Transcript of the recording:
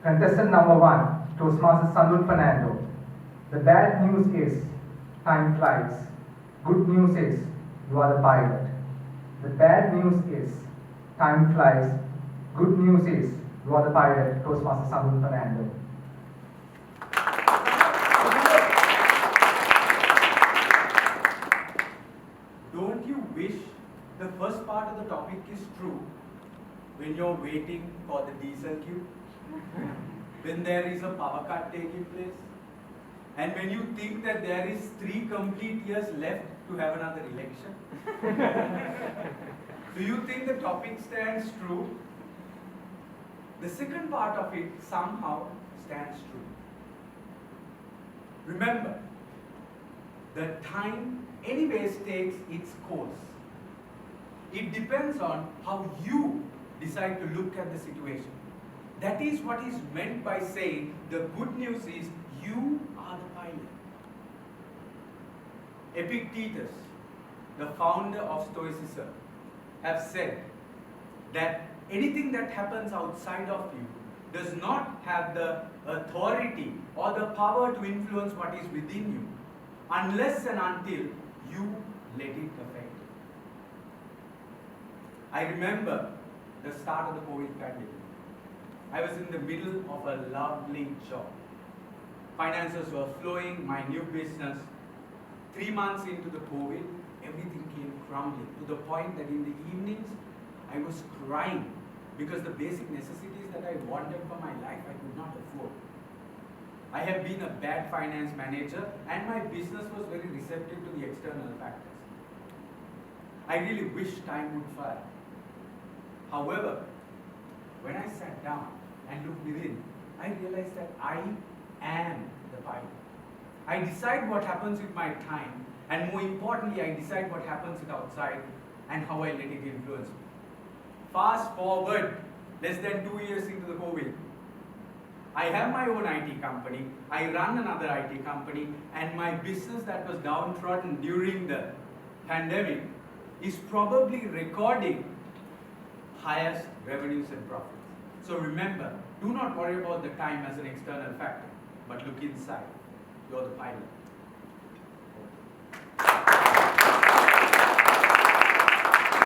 Contestant number 1, Toastmasters Sandun Fernando. The bad news is time flies. Good news is you are the pilot. The bad news is time flies. Good news is you are the pilot, Toastmasters Sandun Fernando. Don't you wish the first part of the topic is true when you're waiting for the diesel queue? When there is a power cut taking place? And when you think that there is 3 complete years left to have another election? Do you think the topic stands true? The second part of it somehow stands true. Remember, the time anyways takes its course. It depends on how you decide to look at the situation. That is what is meant by saying the good news is you are the pilot. Epictetus, the founder of Stoicism, have said that anything that happens outside of you does not have the authority or the power to influence what is within you unless and until you let it affect you. I remember the start of the COVID pandemic. I was in the middle of a lovely job. Finances were flowing, my new business. 3 months into the COVID, everything came crumbling to the point that in the evenings, I was crying because the basic necessities that I wanted for my life, I could not afford. I have been a bad finance manager and my business was very receptive to the external factors. I really wish time would fly. However, when I sat down and looked within, I realized that I am the pilot. I decide what happens with my time, and more importantly, I decide what happens with outside and how I let it influence me. Fast forward less than 2 years into the COVID. I have my own IT company, I run another IT company, and my business that was downtrodden during the pandemic is probably recording highest revenues and profits. So remember, do not worry about the time as an external factor, but look inside. You're the pilot.